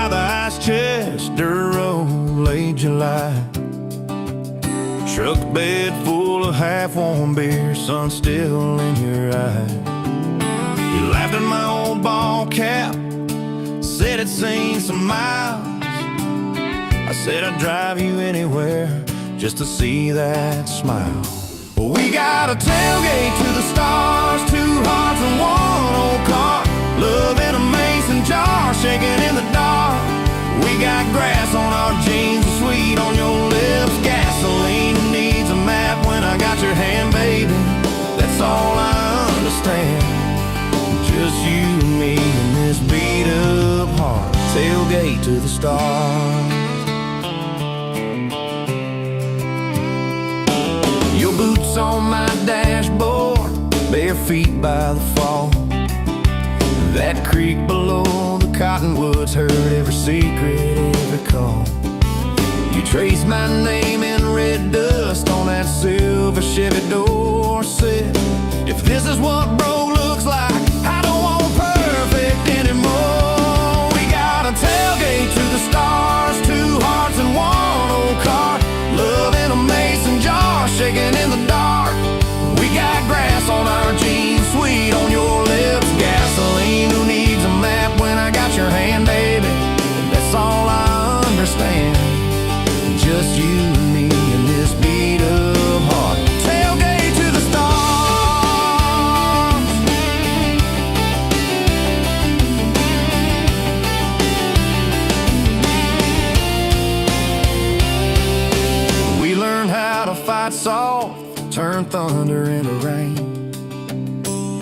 by the ice chest, dirt road, late July. Truck bed full of half-warm beer, sun still in your eye. You laughed at my old ball cap, said it's seen some miles. I said I'd drive you anywhere just to see that smile. Well, we got a tailgate to the stars, two hearts and one old car. Love in a mason jar, shaking in the dark. We got grass on our jeans, sweet on your lips, gasoline who needs a map when I got your hand, baby. That's all I understand. Just you and me and this beat up heart, tailgate to the stars. Your boots on my dashboard, bare feet by the fall. That creek below the cottonwoods heard every secret, every call. You traced my name in red dust on that silver Chevy Dorset. If this is what bro looks like, I don't want perfect anymore. We got a tailgate to the stars, two hearts and one old car. Love in a mason jar, shaking in the dark. We got grass on our jeans, sweet on your lips, gasoline who needs a map when I got your hand, baby. That's all I understand. Just you and me and this beat up heart, tailgate to the stars. We learned how to fight soft, turn thunder into rain.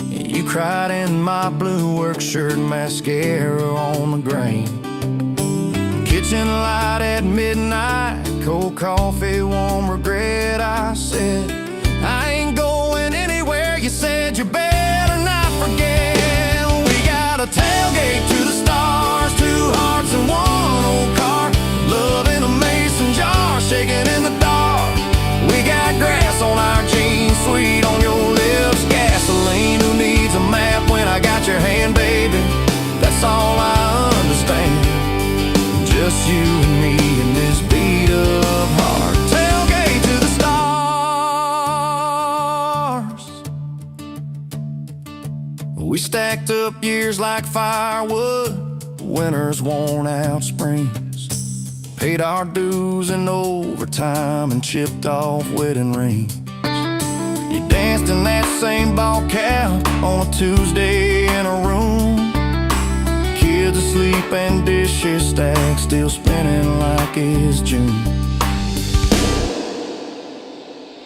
You cried in my blue work shirt, mascara on the grain. Kitchen light at midnight, cold coffee, warm regret. I said, I ain't going anywhere. You said you better not forget. We got a tailgate to the stars, two hearts and one old car. Love in a mason jar, shaking in the dark. We got grass on our jeans, sweet on your lips, gasoline who needs a map when I got your hand, baby. That's all I understand. Just you and me and this beat up heart, tailgate to the stars. We stacked up years like firewood, winters worn out springs. Paid our dues in overtime and chipped off wedding rings. You danced in that same ball cap on a Tuesday in a room. Kids asleep and dishes stacked, still spinning like it's June.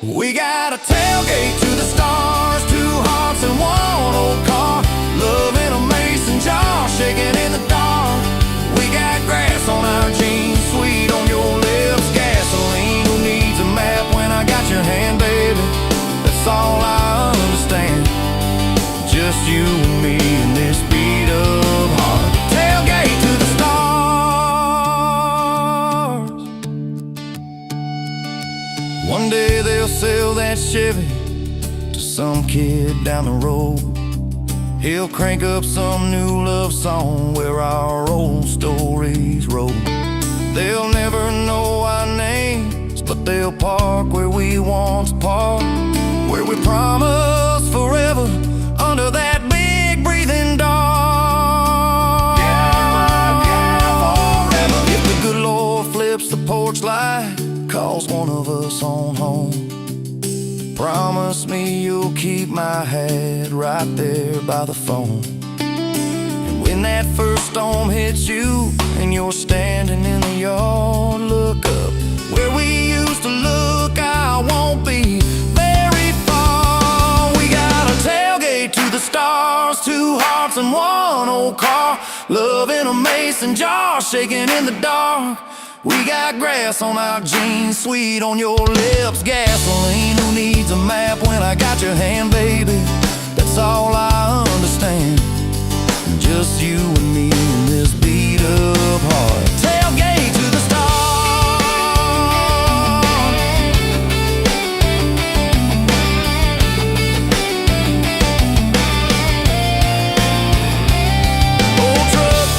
We got a tailgate to the stars, two hearts and one old car. Love in a mason jar, shaking in the dark. We got grass on our jeans, sweet on your lips, gasoline who needs a map when I got your hand, baby. That's all I understand. Just you and me and this beat up heart, tailgate to the stars. One day they'll sell that Chevy to some kid down the road. He'll crank up some new love song where our old stories roll. They'll never know our names, but they'll park where we once parked, where we promised forever under that big breathing dog. Yeah, forever. If the good Lord flips the porch light, calls one of us on home, promise me you'll keep my hat right there by the phone. And when that first storm hits you and you're standing in the yard, look up where we used to look. I won't be very far. We got a tailgate to the stars, two hearts and one old car. Love in a mason jar, shaking in the dark. We got grass on our jeans, sweet on your lips, gasoline who needs a map when I got your hand, baby. That's all I understand. Just you and me in this beat up heart, tailgate to the stars. Old truck,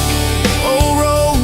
old road,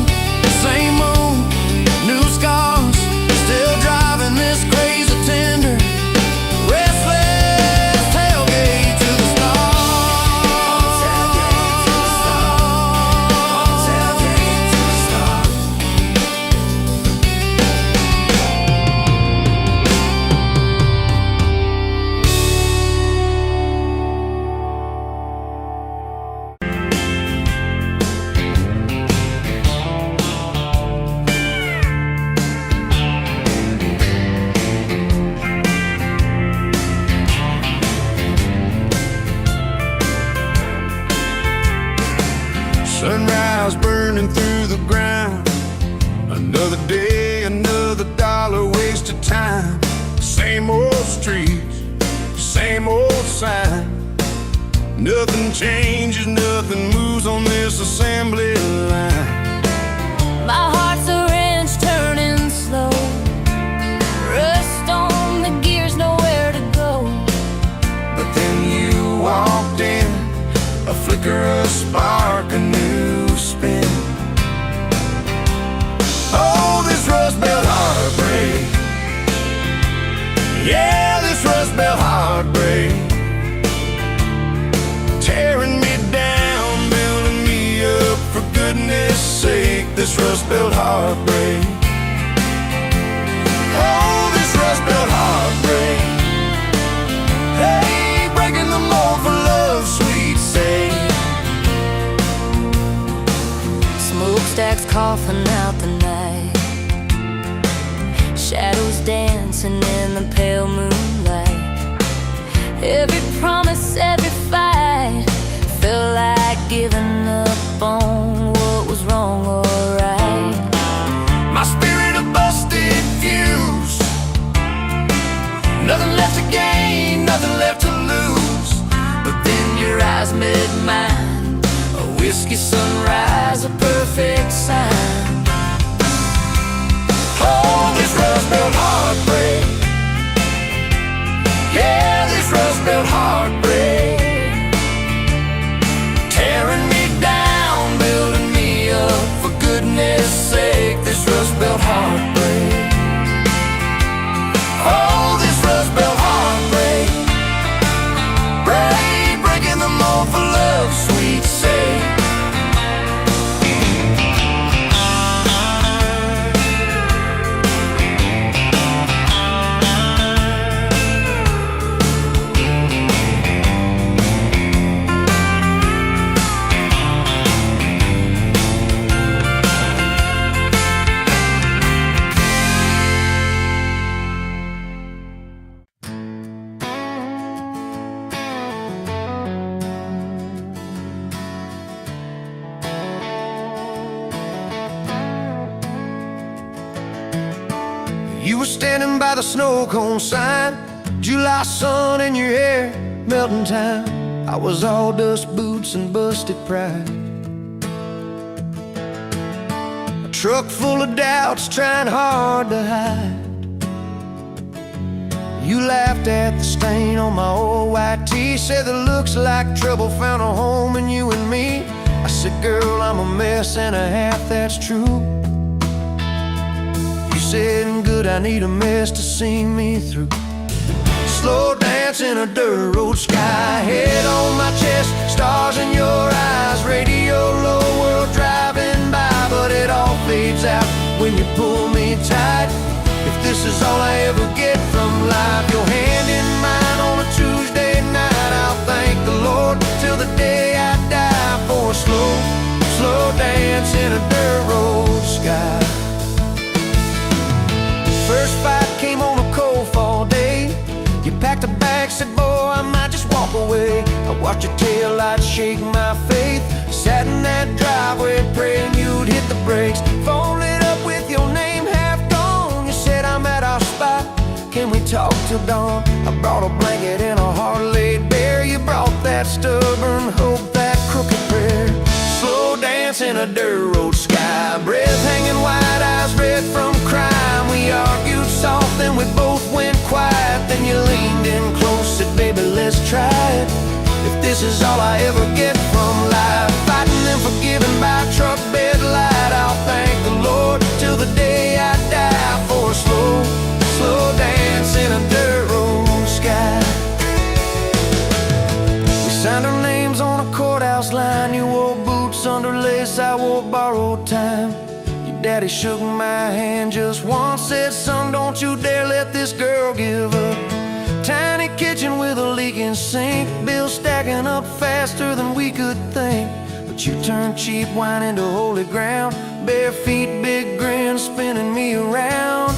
cows burning through the ground. Another day, another dollar wasted time. Same old streets, same old sign. Nothing changes, nothing moves on this assembly line. My heart's a wrench turning slow, rust on the gears, nowhere to go. But then you walked in, a flicker, a spark, a new spin. Oh, this Rust Belt heartbreak. Yeah, this Rust Belt heartbreak. Tearing me down, building me up, for goodness sake, this Rust Belt heartbreak. Oh, this Rust Belt heartbreak. Hey, breaking the mold for love's sweet sake. Smokestacks coughing out the night, shadows dancing in the pale moonlight. Every promise, every fight felt like giving up on what was wrong or right. My spirit a busted fuse, nothing left to gain, nothing left to lose. But then your eyes met mine, a whiskey sunrise, a perfect sign. Oh, this Rust Belt heartbreak. Yeah, this Rust Belt heartbreak. Tearing me down, building me up, for goodness sake, this Rust Belt heartbreak. Oh, this Rust Belt heartbreak. Breaking the mold for love's sweet sake. You were standing by the snow cone sign, July sun in your hair, melting time. I was all dust boots and busted pride. A truck full of doubts, trying hard to hide. You laughed at the stain on my old white tee, said that looks like trouble found a home in you and me. I said, girl, I'm a mess and a half, that's true. Said, good, I need a mess to see me through. Slow dance in a dirt road sky, head on my chest, stars in your eyes, radio low, world driving by. But it all fades out when you pull me tight. If this is all I ever get from life, your hand in mine on a Tuesday night, I'll thank the Lord till the day I die for a slow dance in a dirt road sky. First fight came on a cold fall day. You packed a bag, said, boy, I might just walk away. I watched your taillights shake my faith. Sat in that driveway praying you'd hit the brakes. Phone lit up with your name half gone. You said, I'm at our spot, can we talk till dawn? I brought a blanket and a heart laid bare. You brought that stubborn hope, that crooked prayer. Slow dance in a dirt road sky, breath hanging wide, eyes red from crime. We argued soft, then we both went quiet. Then you leaned in close, said, baby, let's try it. If this is all I ever get from life, fighting and forgiving by truck bed light, I'll thank the Lord till the day I die for a slow dance in a dirt road sky. We signed our names on a courthouse line. You wore boots under lace, I wore borrowed time. Daddy shook my hand just once, said, son, don't you dare let this girl give up. Tiny kitchen with a leaking sink, bills stacking up faster than we could think. But you turned cheap wine into holy ground, bare feet, big grin, spinning me around.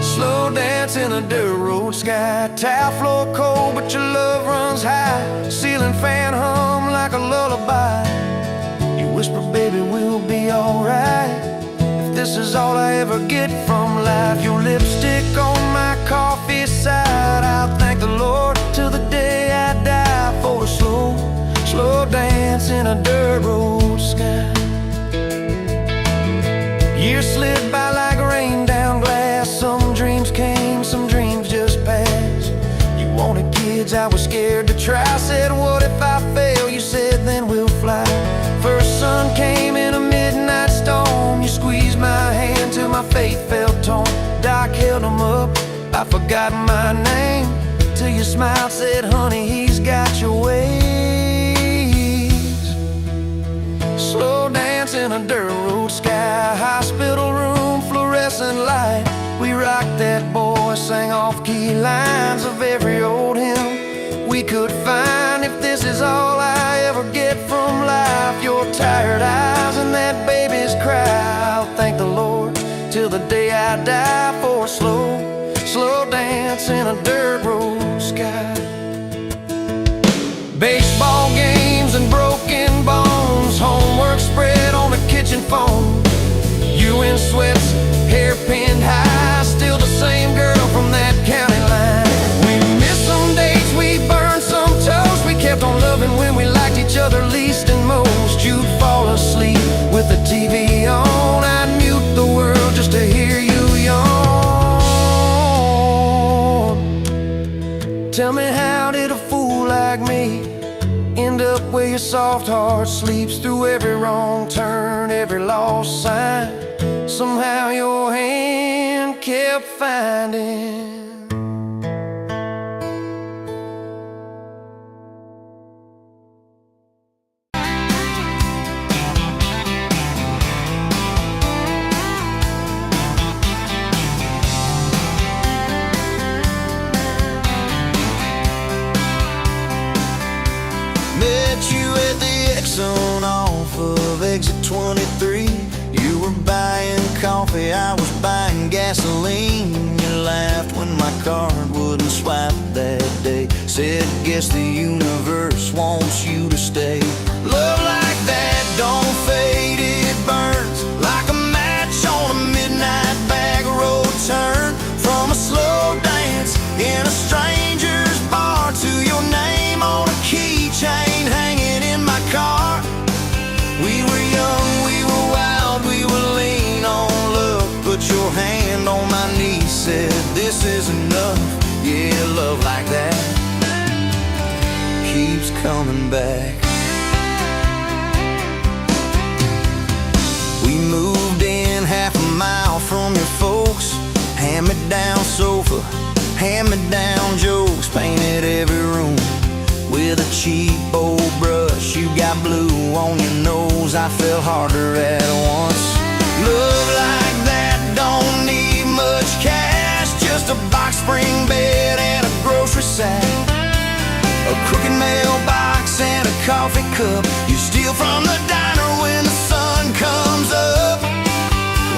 Slow dance in a dirt road sky, tile floor cold, but your love runs high. Ceiling fan hum like a lullaby. You whisper, baby, we'll be alright. If this is all I ever get from life, your lipstick on my coffee side, I'll thank the Lord till the day I die for a slow, slow dance in a dirt road sky. Years slid by like rain down glass. Some dreams came, some dreams just passed. You wanted kids, I was scared to try. Said, what if I fail? You said, then we'll fly. First sun came in a midnight storm. You squeezed my hand till my faith felt torn. Doc held them up, I forgot my name, till you smiled, said, honey, he's got your ways. Slow dance in a dirt road sky, hospital room, fluorescent light. We rocked that boy, sang off-key lines of every old hymn we could find. If this is all I ever get from life, your tired eyes and that baby's cry, I'll thank the Lord till the day I die for a slow, slow dance in a dirt road sky. Baseball games and broken bones, homework spread on the kitchen phone. You in sweats, hair pinned high, still the same girl from that county line. We missed some dates, we burned some toast. We kept on loving when we liked each other least and most. You'd fall asleep with the TV on, I'd mute the world just to hear you yawn. Tell me, how did a fool like me end up where your soft heart sleeps? Through every wrong turn, every lost sign, somehow your hand kept finding. Met you at the Exxon off of exit 23. You were buying coffee, I was buying gasoline. You laughed when my card wouldn't swipe that day. Said, guess the universe wants you to stay. Love like that don't fade, it burns like a match on a midnight back road turn. From a slow dance in a stranger's bar to your name on a keychain hanging in my car. We were young, we were wild, we were lean on love. Put your hand on my knee, said, this is enough. Yeah, love like that keeps coming back. We moved in half a mile from your folks. Hand-me-down sofa, hand-me-down jokes. Painted every room with a cheap old brush. You got blue on your nose, I fell harder at once. Love like that don't need much cash, just a box spring bed and a grocery sack, a crooked mailbox and a coffee cup. You steal from the diner when the sun comes up.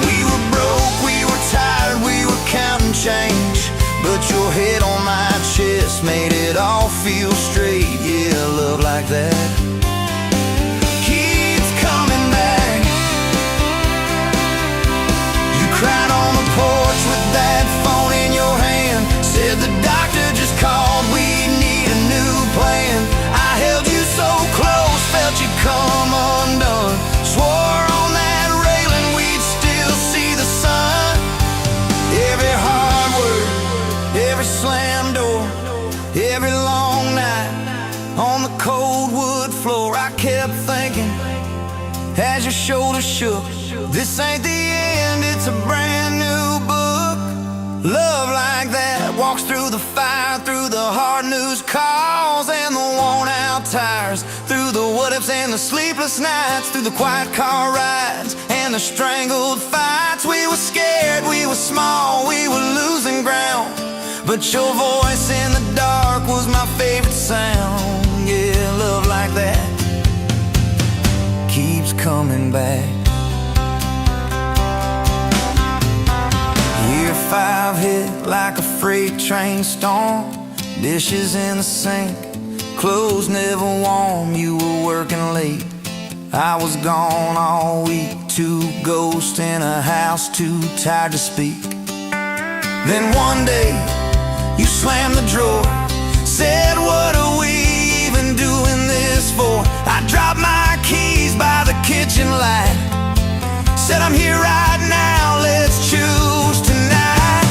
We were broke, we were tired, we were counting change, but your head on my chest made it all feel straight. Yeah, love like that keeps coming back. You cried on the porch with that phone in your hand. Said the doctor just called, we need a new plan. I held you so close, felt you come undone. Swore on that railing we'd still see the sun. Every hard word, every slam door, every long night on the cold wood floor, I kept thinking as your shoulders shook, this ain't the end, it's a brand new book. Love like that walks through the fire, through the hard news calls and the worn out tires, through the what ifs and the sleepless nights, through the quiet car rides and the strangled fights. We were scared, we were small, we were losing ground, but your voice in the dark was my favorite sound. Yeah, love like that keeps coming back. Year 5 hit like a freight train storm. Dishes in the sink, clothes never warm. You were working late, I was gone all week, two ghosts in a house, too tired to speak. Then one day, you slammed the drawer, said, what are we even doing this for? I dropped my keys by the kitchen light, said, I'm here right now, let's choose tonight.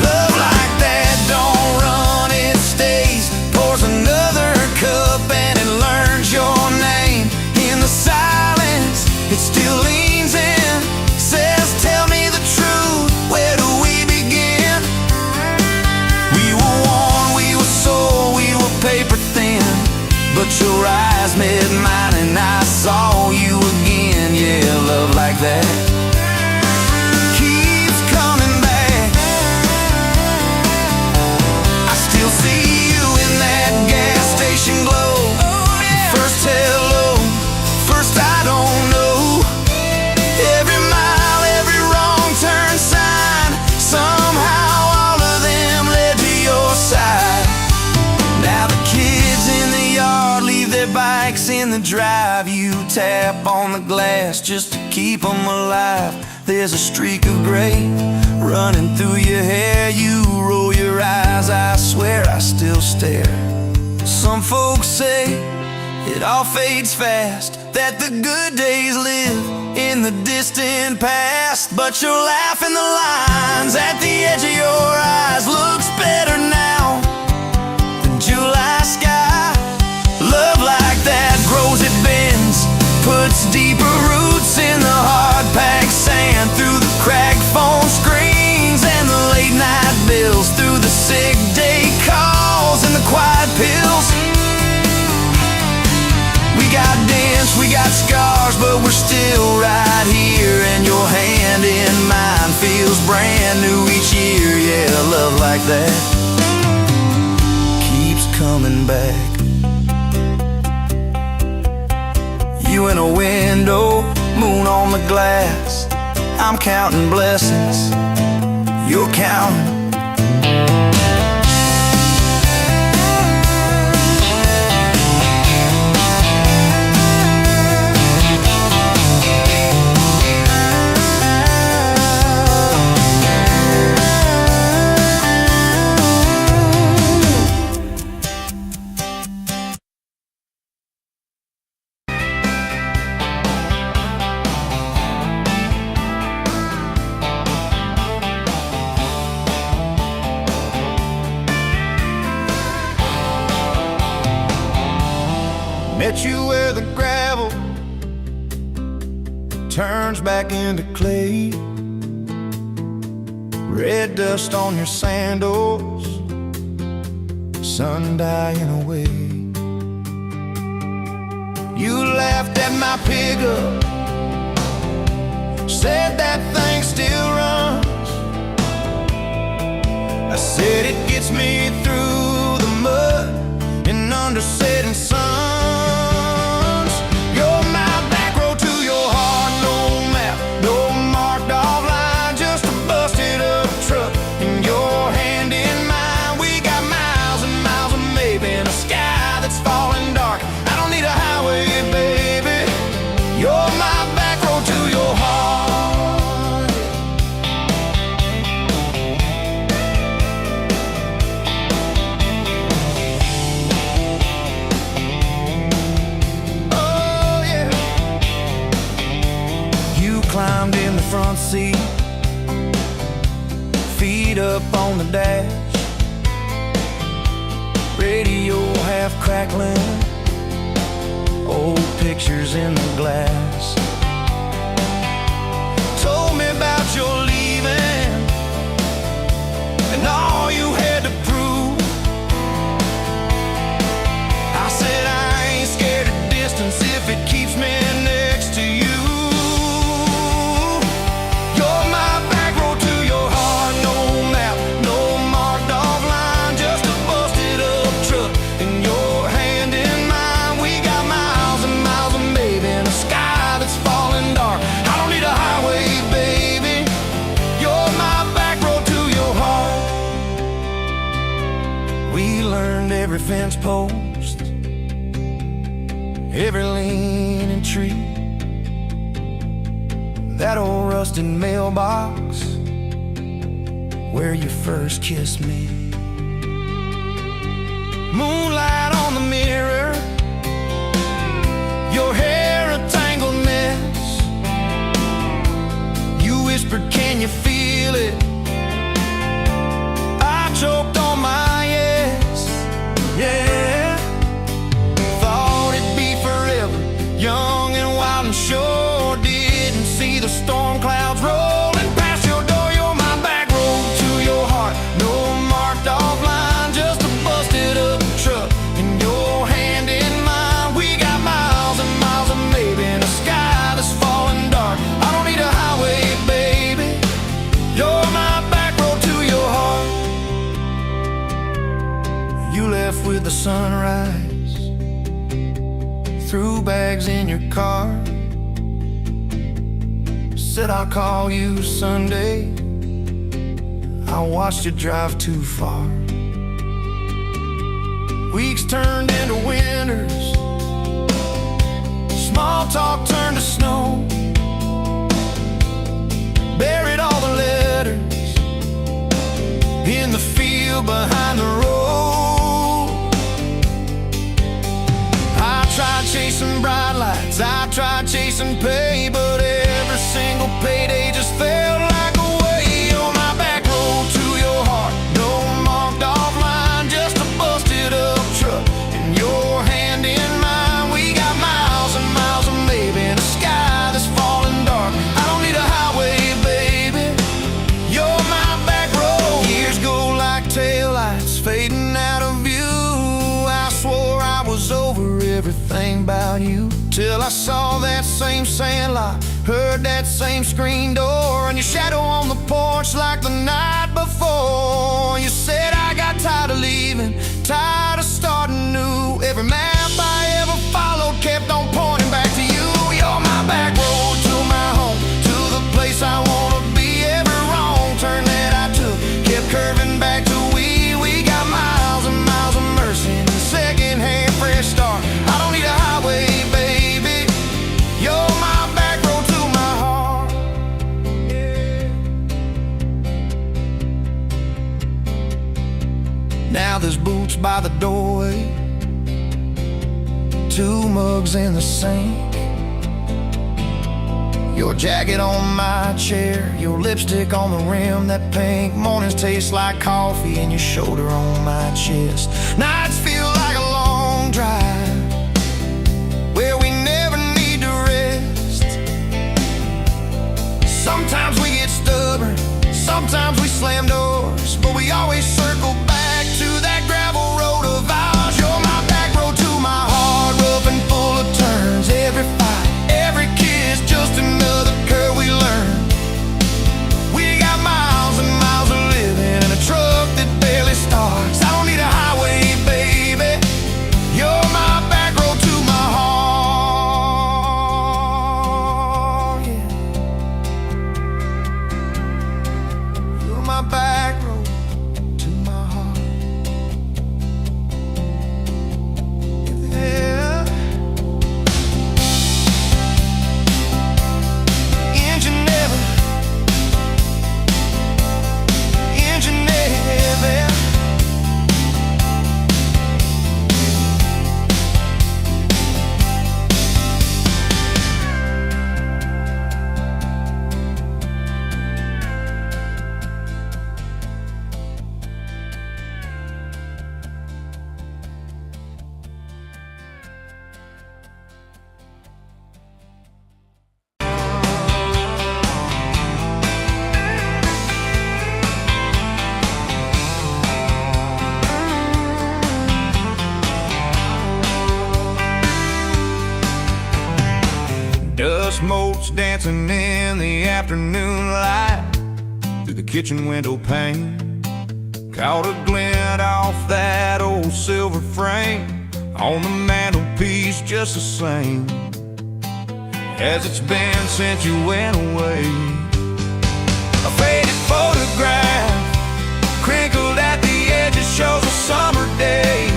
Love like that don't run, it stays. Pours another cup and it learns your name. In the silence, it still leans in, says, tell me the truth, where do we begin? We were worn, we were sore, we were paper thin, but your eyes met mine and I saw you again. Yeah, love like that keeps coming back. I still see you in that gas station glow. First hello, first I don't know. Every mile, every wrong turn sign, somehow all of them led to your side. Now the kids in the yard leave their bikes in the drive. You tap on the glass just to keep them alive. There's a streak of gray running through your hair. You roll your eyes, I swear I still stare. Some folks say it all fades fast, that the good days live in the distant past. But your laugh in the lines at the edge of your eyes looks better now than July sky. Love like that grows, it bends, puts deeper roots in the hard-packed sand, through the cracked phone screens and the late-night bills, through the sick day calls and the quiet pills. We got dents, we got scars, but we're still right here, and your hand in mine feels brand new each year. Yeah, love like that keeps coming back. You in a window, moon on the glass, I'm counting blessings, you're counting. Met you where the gravel turns back into clay, red dust on your sandals, sun dying away. You laughed at my pickup, said that thing still runs. I said it gets me through the mud and under setting sun. Climbed in the front seat, feet up on the dash, radio half crackling, old pictures in the glass. Told me about your leaving and all you had to prove. I said I ain't scared of distance if it keeps me next to you. Every fence post, every leaning tree, that old rusted mailbox where you first kissed me. Moonlight on the mirror, your hair a tangled mess. You whispered, can you feel it? I choked on my yes, yeah. Thought it'd be forever, young and wild, and sure didn't see the storm clouds rolling past your door. You're my back road to your heart, no marked off line, just a busted up truck and your hand in mine. We got miles and miles of maybe in a sky that's falling dark. I don't need a highway, baby, you're my back road to your heart. You left with the sunrise, threw bags in your car, said I'll call you Sunday. I watched you drive too far. Weeks turned into winters, small talk turned to snow. Buried all the letters in the field behind the road. I tried chasing bright lights, I tried chasing pay, but every single payday just felt like a way. You're my back road to your heart, no marked off line, just a busted up truck and your hand in mine. We got miles and miles of maybe in a sky that's falling dark. I don't need a highway, baby, you're my back road. Years go like taillights fading out of view. I swore I was over everything about you, till I saw that same sandlot, heard that same screen door, and your shadow on the porch like the night before. You said I got tired of leaving, tired of starting new. Every map I ever followed kept on pointing back to you. You're my back road to my home, to the place I wanna be. Every wrong turn that I took kept curving back to we. We got miles and miles of mercy and second-hand fresh start. I don't need a highway, baby, you're my back road to my heart, yeah. Now there's boots by the doorway, two mugs in the sink, your jacket on my chair, your lipstick on the rim, that pink. Mornings taste like coffee and your shoulder on my chest. Nights feel like a long drive where we never need to rest. Sometimes we get stubborn, sometimes we slam doors, but we always circle back to that gravel road of ours. You're my back road to my heart, rough and full of turns. Every fight, every kiss, just another curve we learn. We got miles and miles of living in a truck that barely starts. I don't need a highway, baby, you're my back road to my heart, yeah. You're my back road to my heart, yeah. Engine never, engine never. Dust motes dancing in the afternoon light through the kitchen window pane. Caught a glint off that old silver frame on the mantelpiece, just the same as it's been since you went away. A faded photograph crinkled at the edges shows a summer day.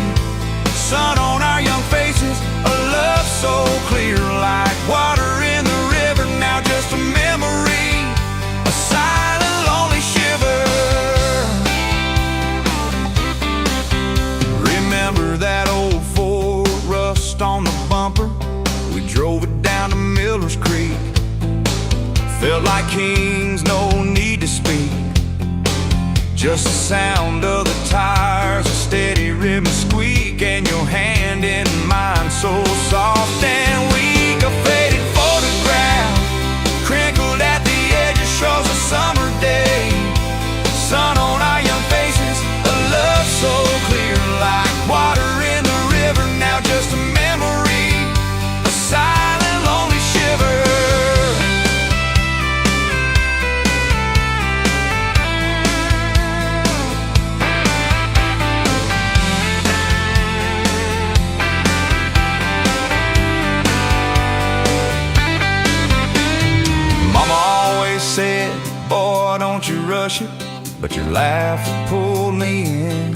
Sun on our young faces, a love so Felt like kings, no need to speak. Just the sound of the tires, a steady rhythm squeak, and your hand in mine so soft and weak. A faded photograph, crinkled at the edges, shows a summer day. Sun on our young faces, a love so clear, like water in the river, now just a memory, a silent, lonely shiver. Mama always said, boy, don't you rush it, but your laugh pulled me in.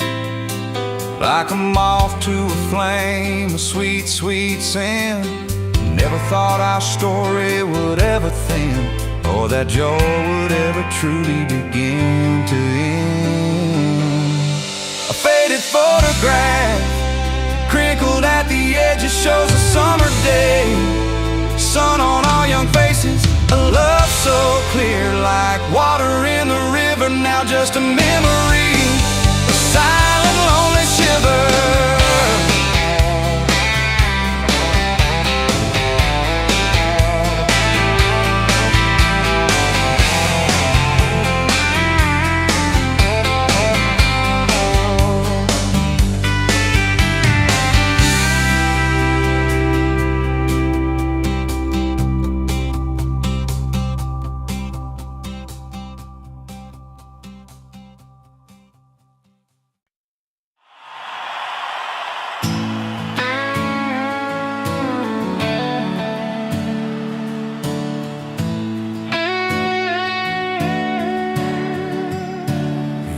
Like a moth to a flame, a sweet, sweet sin. Never thought our story would ever thin, or that joy would ever truly begin to end. A faded photograph, crinkled at the edges, shows a summer day. Sun on our young faces, a love so clear, like water in the river, now just a memory, a silent, lonely shiver.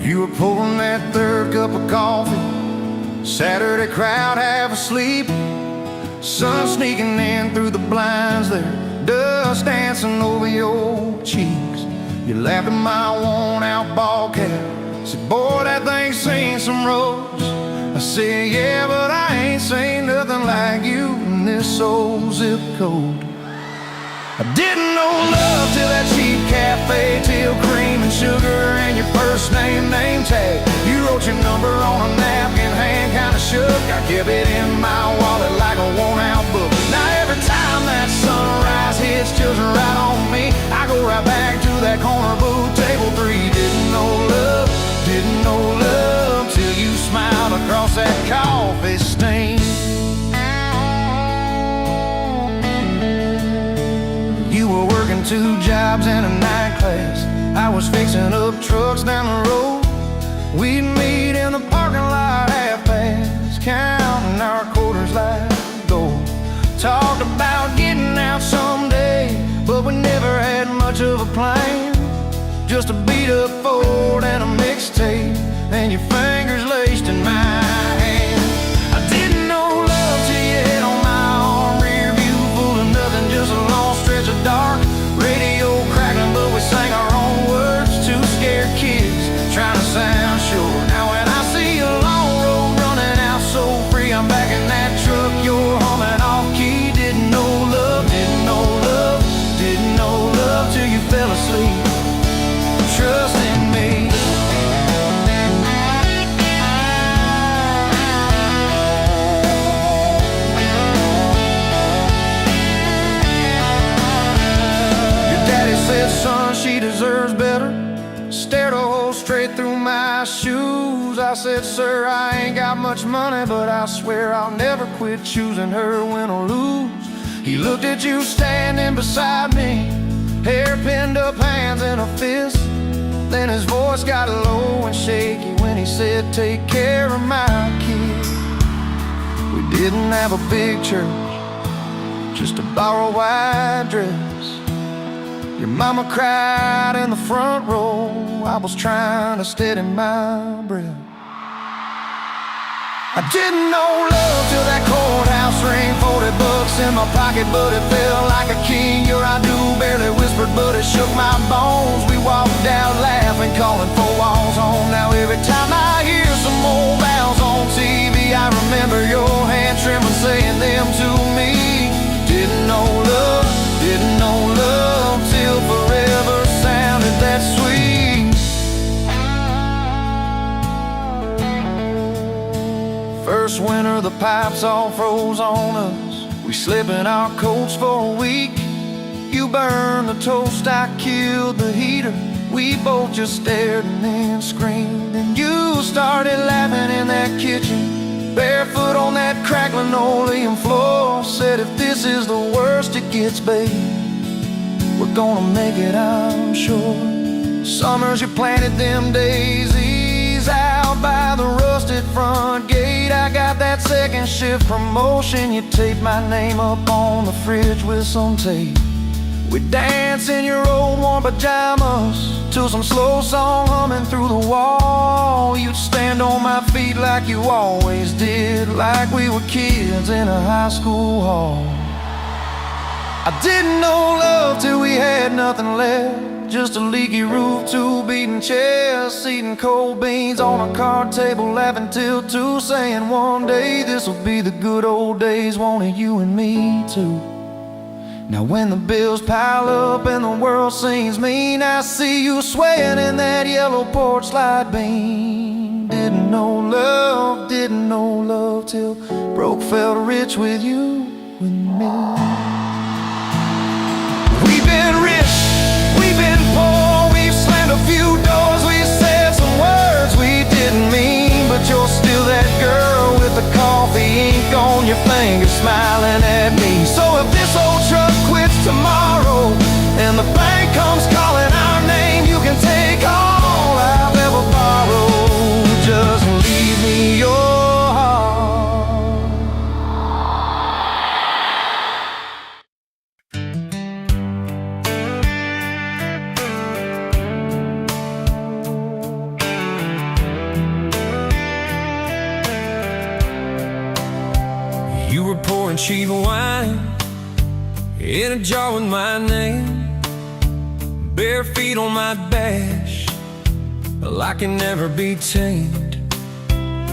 You were pouring that third cup of coffee, Saturday crowd half asleep, sun sneaking in through the blinds there, dust dancing over your cheeks. You laughed at my worn-out ball cap, said, boy, that thing's seen some roads. I said, yeah, but I ain't seen nothing like you in this old zip code. I didn't know love till that cheap cafe, till cream and sugar and your first name tag. You wrote your number on a napkin, hand kinda shook. I kept it in my wallet like a worn-out book. Now every time that sunrise hits, chills right on me, I go right back to that corner booth, table 3. Didn't know love till you smiled across that coffee stain. You were working 2 jobs and a night class, I was fixing up trucks down the road. We'd meet in the parking lot half-past, counting our quarters like gold. Talked about getting out someday, but we never had much of a plan. Just a beat-up Ford and a mixtape, and your fingers laced in my hand. I didn't know love till you hit on my arm, rear view full of nothing, just a long stretch of dark. Radio crackling, but we sang our own words, 2 scared kids trying to sound sure. Now when I see a long road running out so free, I'm back in that truck, you're humming off key. Didn't know love till you fell asleep, trust in me. Said, son, she deserves better. Stared a hole straight through my shoes. I said, sir, I ain't got much money, but I swear I'll never quit choosing her, win or lose. He looked at you standing beside me, hair pinned up, hands in a fist. Then his voice got low and shaky when he said, take care of my kid. We didn't have a big church, just a borrowed white dress. Your mama cried in the front row, I was trying to steady my breath. I didn't know love till that courthouse ring, 40 bucks in my pocket, but it felt like a king. Your I do barely whispered, but it shook my bones. We walked out laughing, calling 4 walls home. Now every time I hear some old vows on TV, I remember your hand trembling, saying them to me. Didn't know love till forever First winter the pipes all froze on us. We slept in our coats for a week. You burned the toast, I killed the heater. We both just stared and then screamed. And you started laughing in that kitchen, barefoot on that cracked linoleum floor. Said, if this is the worst it gets, babe, we're gonna make it, I'm sure. Summers you planted them daisies out by the rusted front gate. I got that second shift promotion. You taped my name up on the fridge with some tape. We'd dance in your old warm pajamas to some slow song humming through the wall. You'd stand on my feet like you always did, like we were kids in a high school hall. I didn't know love till we had nothing left, just a leaky roof, two beating chests, eating cold beans on a card table, laughing till 2, saying one day this'll be the good old days, wanted you and me too. Now when the bills pile up and the world seems mean, I see you swaying in that yellow porch light beam. Didn't know love till broke felt rich with you and me. We've been rich, we've been poor, we've slammed a few doors, we've said some words we didn't mean, but you're still that girl with the coffee ink on your finger smiling at me. So if this old truck quits tomorrow and the bank comes calling our name, you can take all I've ever borrowed, just leave me your heart. You were pouring cheap wine in a jar with my name, bare feet on my dash, well, I can never be tamed.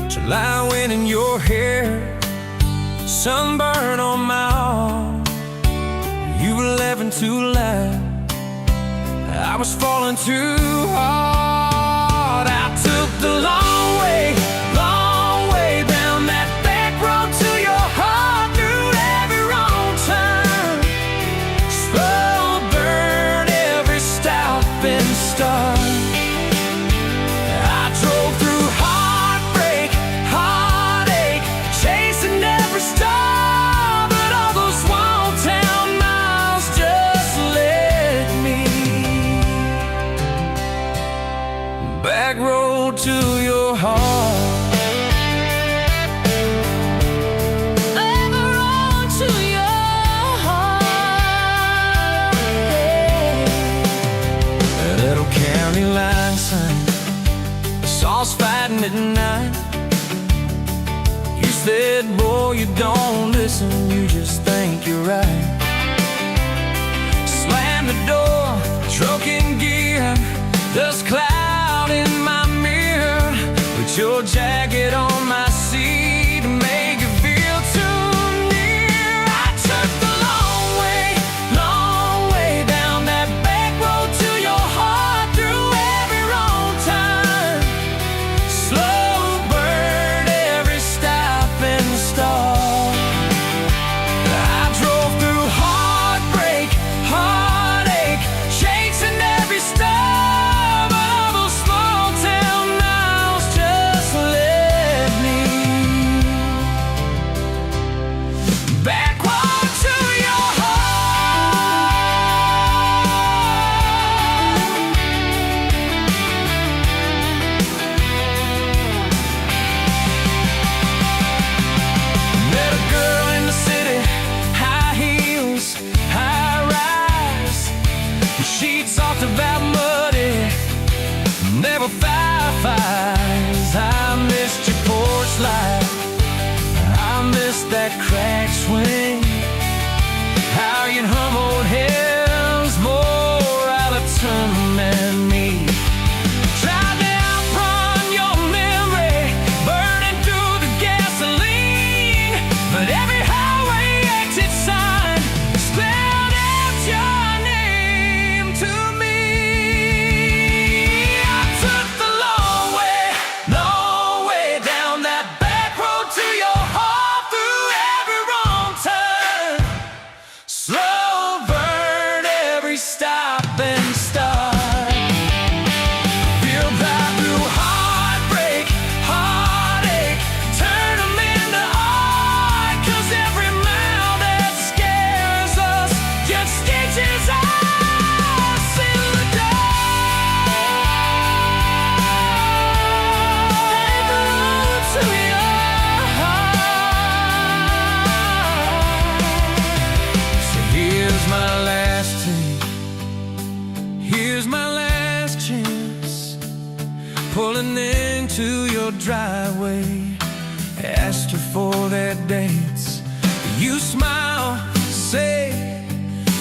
Till I went in your hair, sunburn on my arm. You were laughing too loud, I was falling too hard. I took the long way down that back road to your heart, through every wrong turn, slow burn every stop and start. I drove through heartbreak, heartache, chasing every star, but all those small town miles just led me back road to your heart. Line sign, sauce fighting at night. You said, boy, you don't listen, you just think you're right. Slam the door, truck in gear, dust cloud in my mirror. Put your jacket on my seat and make it feel too near. I took the long way down that back road to your heart, through every wrong turn, slow burn every stop and start. I drove through heartbreak, heartache, chasing every star, but all those small town miles just led me backward to your heart. Met a girl in the city, high heels, high rise. She talked about muddy, never fireflies. I missed your porch light, I missed that cracked swing, how you'd hum old hymns more out of tune than me. Tried to outrun your memory, burning through the gasoline, but every highway exit sign spelled out your name to me. I took the long way down that back road to bad dates. You smile, say,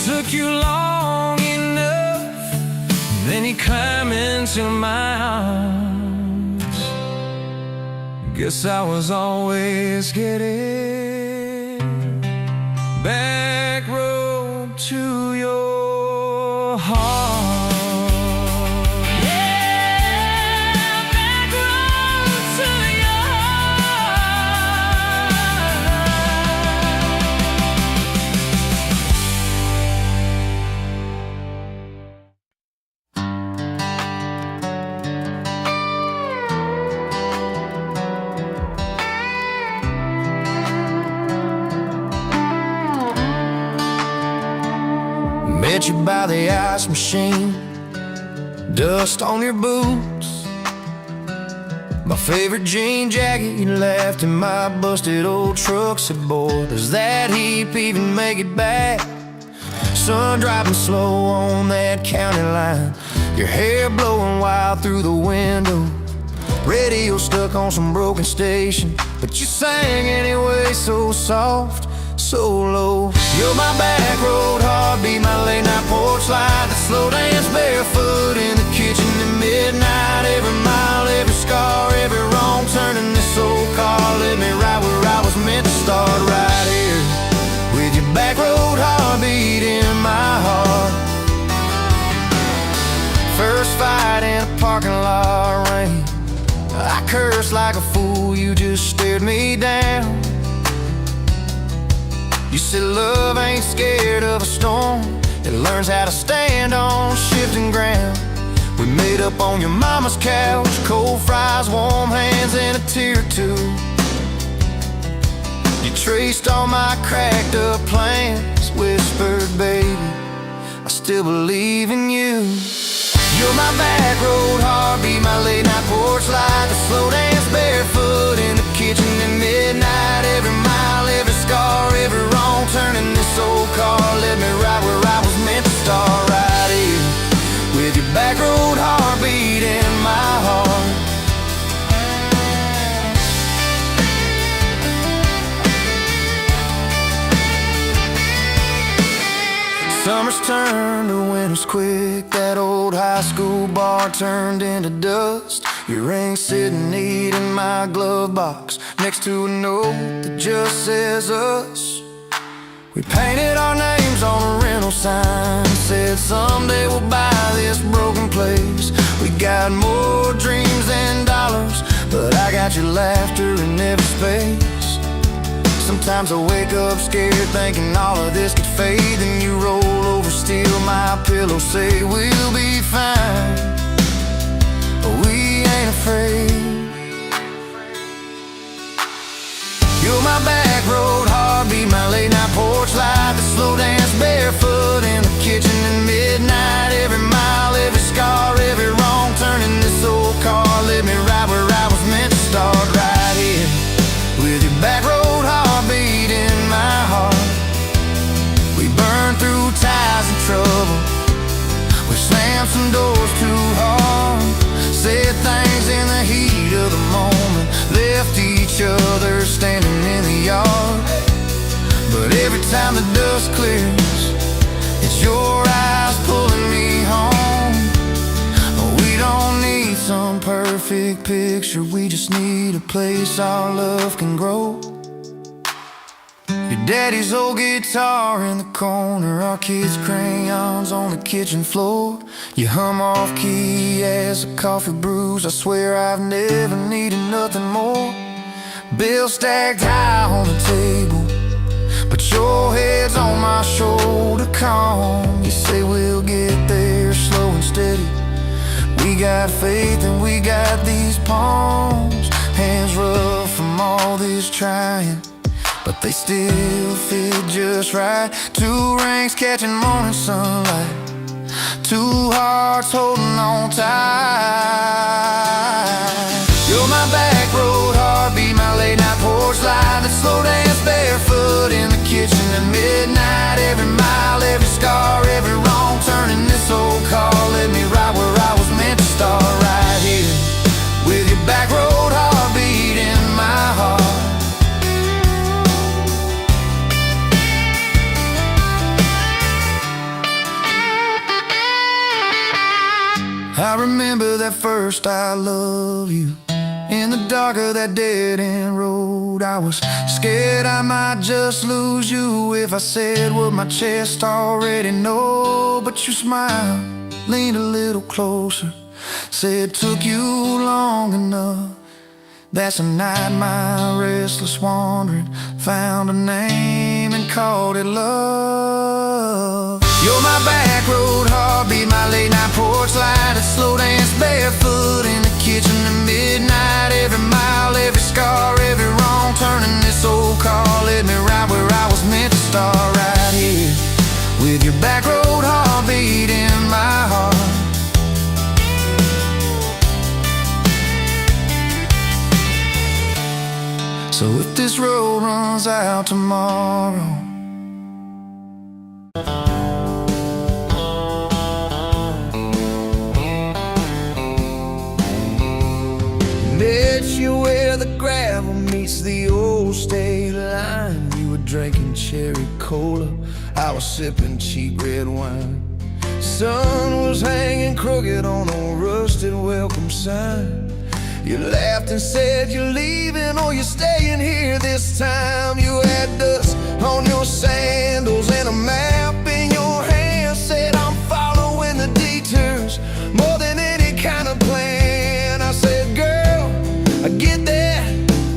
took you long enough. Then you climb into my arms. Guess I was always getting back road to your heart. Met you by the ice machine, dust on your boots, my favorite jean jacket you left in my busted old truck. Said, boy, does that heap even make it back? Sun driving slow on that county line, your hair blowing wild through the window, radio stuck on some broken station, but you sang anyway, so soft, so low. You're my back road heartbeat, my late night porch light, the slow dance barefoot in the kitchen at midnight. Every mile, every scar, every wrong turn in this old car led me right where I was meant to start, right here with your back road heartbeat in my heart. First fight in a parking lot rain, I cursed like a fool, you just stared me down. You said love ain't scared of a storm, it learns how to stand on shifting ground. We made up on your mama's couch, cold fries, warm hands, and a tear or two. You traced all my cracked up plans, whispered, baby, I still believe in you. You're my back road heartbeat, my late night porch light, the slow dance barefoot in the kitchen at midnight. Every mile, every scar, every wrong turn in this old car led me right where I was meant to start, right here with your back road heartbeat in my heart. Summers turned to winters quick, that old high school bar turned into dust. Your ring sitting neat in my glove box, next to a note that just says us. We painted our names on a rental sign, said someday we'll buy this broken place. We got more dreams than dollars, but I got your laughter in every space. Sometimes I wake up scared thinking all of this could fade, then you roll over, steal my pillow, say we'll be fine, but we ain't afraid. You're my back road heartbeat, my late night porch light, the slow dance barefoot in the kitchen at midnight. Every mile, every scar, every wrong turn in this old car led me right where I was meant to start, right here with your back road heartbeat in my heart. We burned through ties and trouble, we slammed some doors too hard, said things in the heat of the moment, left each other standing in the yard. But every time the dust clears, it's your eyes pulling me home. We don't need some perfect picture, we just need a place our love can grow. Your daddy's old guitar in the corner, our kids' crayons on the kitchen floor. You hum off key as the coffee brews, I swear I've never needed nothing more. Bills stacked high on the table, but your head's on my shoulder, calm. You say we'll get there slow and steady. We got faith and we got these palms, hands rough from all this trying, but they still fit just right. Two rings catching morning sunlight, two hearts holding on tight. You're my back road heartbeat, my late night porch light, that slow dance barefoot in the kitchen at midnight. Every mile, every scar, every wrong turn in this old car led me right where I was meant to start, right here with your back road heartbeat in my heart. first I love you. In the dark of that dead-end road, I was scared I might just lose you if I said what my chest already know. But you smiled, leaned a little closer, said took you long enough. That's a night my restless wandering found a name and called it love. You're my back road heartbeat, my late night porch light, a slow dance barefoot in the kitchen at midnight. Every mile, every scar, every wrong turn in this old car led me right where I was meant to start, right here with your back road heartbeat in my heart. So if this road runs out tomorrow, met you where the gravel meets the old state line. You were drinking cherry cola, I was sipping cheap red wine. Sun was hanging crooked on a rusted welcome sign. You laughed and said you're leaving or you're staying here this time. You had dust on your sandals and a map in your hand. Said I'm following the detours more than any kind of plan. I said, girl, I get that,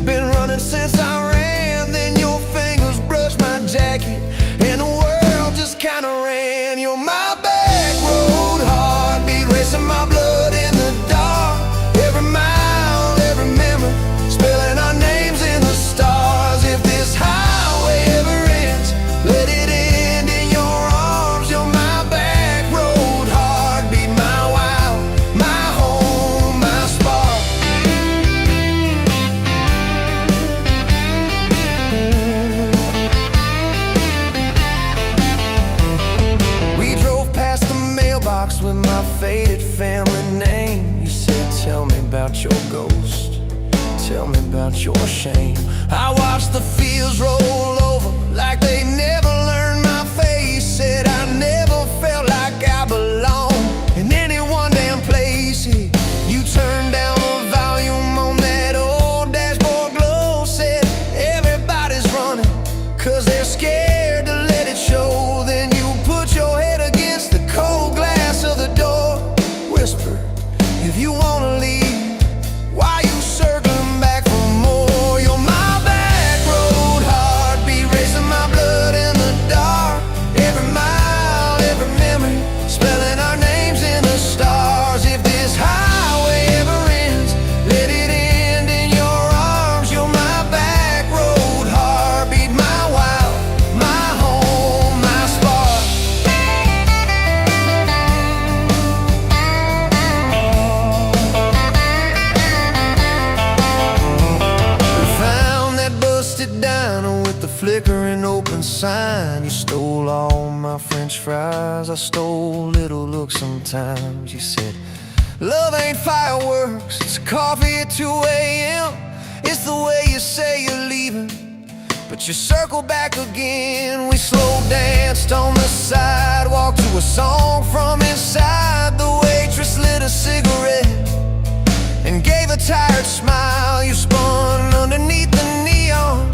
been running since I ran. Then your fingers brushed my jacket and the world just kinda ran. You're my back road heartbeat, racing my blood in the dark. Every mile, every memory, spelling our names in the stars. If this highway ever ends, let it end in your arms. You're my back road heartbeat, my wild, my home, my spark. We drove past the mailbox with my faded family name. You said, tell me about your ghost, tell me about your shame. I watched the fields roll over like they never learned my face. Said I never felt like I belonged in any one damn place. You turned down the volume on that old dashboard glow. Said everybody's running 'cause they're scared to let it show. Then you put your head against the cold glass of the door, whisper, if you wanna leave, why you circling back for more? You're my back road heartbeat, racing my blood in the dark. Every mile, every memory, spelling our names in the stars. If this highway ever ends, let it end in your arms. You're my back road heartbeat, my wild, my home, my spark. We found that busted diner with the flickering open sign. You stole all my French fries, I stole little looks sometimes. You said, love ain't fireworks, it's coffee at 2 a.m. It's the way you say you're leaving, but you circle back again. We slow danced on the sidewalk to a song from inside. The waitress lit a cigarette and gave a tired smile. You spun underneath the neon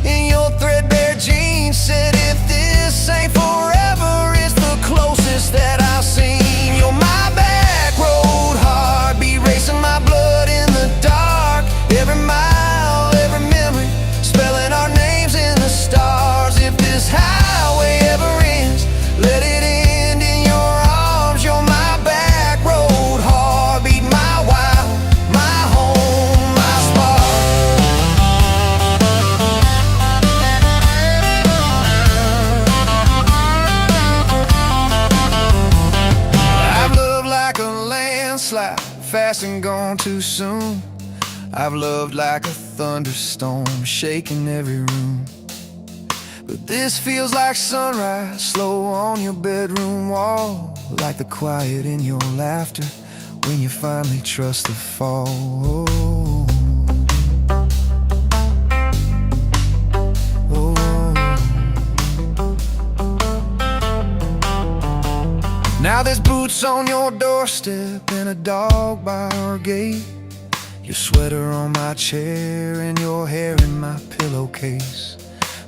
in your threadbare jeans. Said if this ain't forever, it's the closest that I've seen. You're my back road heartbeat, racing my blood in the dark. Every mile, every memory, spelling our names in the stars. If this highway ever ends, let it end in your arms. You're my back road heartbeat, my wild, my home, my spark. I've loved like a landslide, fast and gone too soon. I've loved like a thunderstorm, shaking every room. But this feels like sunrise, slow on your bedroom wall, like the quiet in your laughter when you finally trust the fall. Now there's boots on your doorstep and a dog by our gate. Your sweater on my chair and your hair in my pillowcase.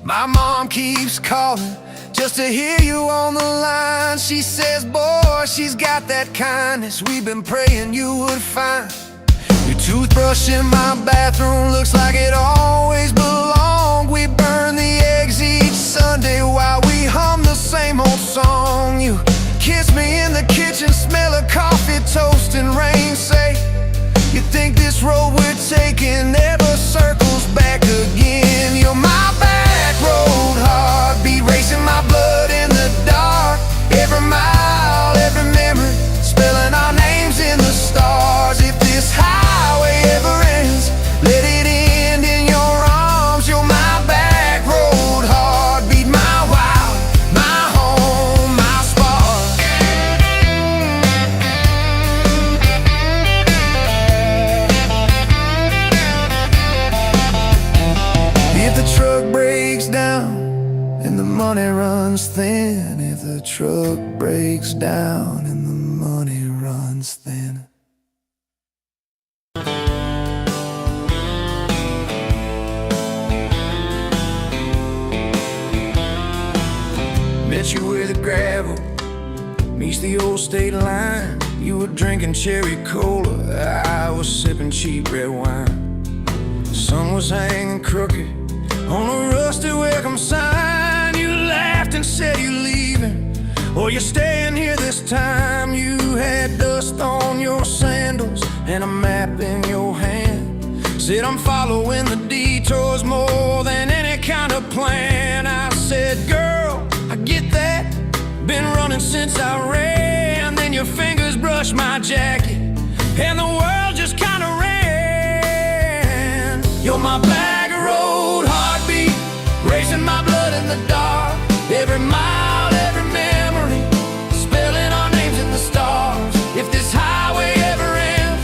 My mom keeps calling just to hear you on the line. She says, boy, she's got that kindness we've been praying you would find. Your toothbrush in my bathroom looks like it always belonged. We burn the eggs each Sunday while we hum the same old song. You kiss me in the kitchen, smell of coffee, toast, and rain. Say, you think this road we're taking never circles back again. You're my back road heartbeat, racing my blood in the dark. Every mile, every memory, spelling our names in the stars. If this highway ever ends, let it end in your arms. You're my back road heartbeat, my wild, my home, my spark. If the truck breaks down and the money runs thin, if the truck breaks down and the money runs thin. Met you where the gravel meets the old state line. You were drinking cherry cola, I was sipping cheap red wine. The sun was hanging crooked on a rusty welcome sign. You laughed and said you're leaving, or you're staying here this time. You had dust on your sandals and a map in your hand. Said I'm following the detours more than any kind of plan. I said, girl, I get that, been running since I ran. Then your fingers brushed my jacket and the world just kinda ran. You're my bag of road heartbeat, racing my blood in the dark. Every mile, every memory, spelling our names in the stars. If this highway ever ends,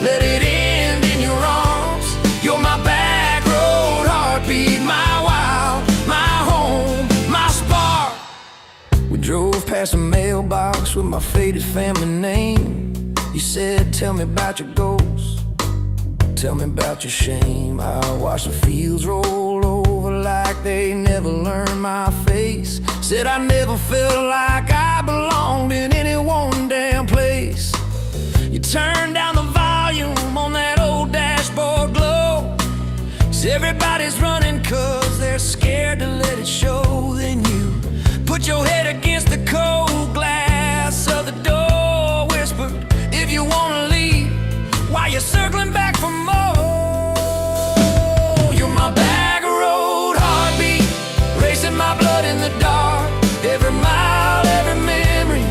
let it end in your arms. You're my back road heartbeat, my wild, my home, my spark. We drove past a mailbox with my faded family name. You said, tell me about your goals, tell me about your shame. I watched the fields roll over like they never learned my face. Said I never felt like I belonged in any one damn place. You turned down the volume on that old dashboard glow. 'Cause everybody's running 'cause they're scared to let it show. Then you put your head against the cold glass of the door, whispered, if you wanna leave, while you're circling back for more. You're my bag of road heartbeat, racing my blood in the dark. Every mile, every memory,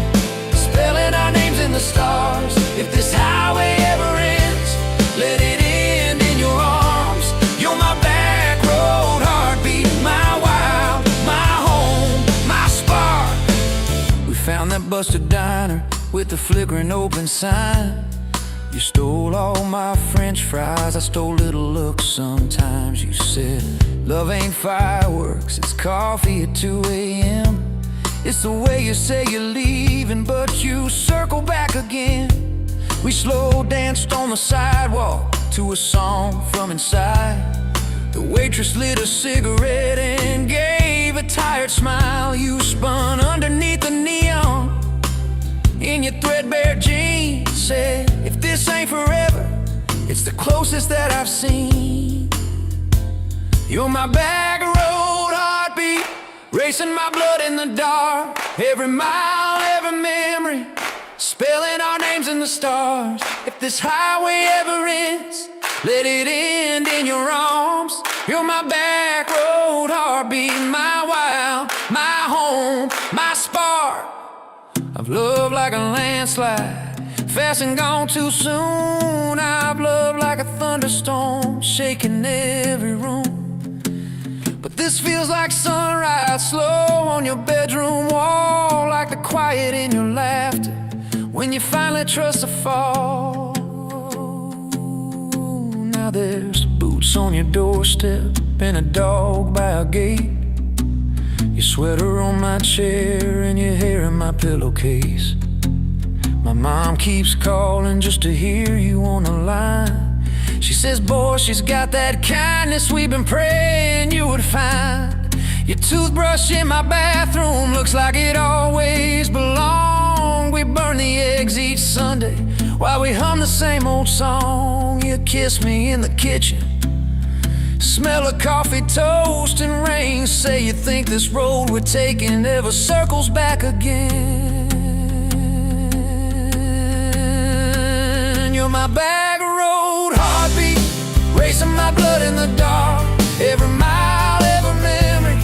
spelling our names in the stars. If this highway ever ends, let it end in your arms. You're my back road heartbeat, my wild, my home, my spark. We found that busted diner with the flickering open sign. You stole all my french fries, I stole little looks sometimes. You said, love ain't fireworks, it's coffee at 2 a.m. It's the way you say you're leaving, but you circle back again. We slow danced on the sidewalk to a song from inside. The waitress lit a cigarette and gave a tired smile. You spun underneath the neon in your threadbare jeans. Said, if this ain't forever, it's the closest that I've seen. You're my bag of road heartbeat, racing my blood in the dark. Every mile, every memory, spelling our names in the stars. If this highway ever ends, let it end in your arms. You're my back road heartbeat, my wild, my home, my spark. I've loved like a landslide, fast and gone too soon. I've loved like a thunderstorm, shaking every room. But this feels like sunrise, slow on your bedroom wall, like the quiet in your laughter when you finally trust to fall. Now there's boots on your doorstep and a dog by a gate. Your sweater on my chair and your hair in my pillowcase. My mom keeps calling just to hear you on the line. She says, boy, she's got that kindness we've been praying you would find. Your toothbrush in my bathroom looks like it always belonged. We burn the eggs each Sunday while we hum the same old song. You kiss me in the kitchen, smell of coffee, toast, and rain. Say you think this road we're taking ever circles back again. You're my back road heartbeat, racing my blood in the dark. Every mile, every memory,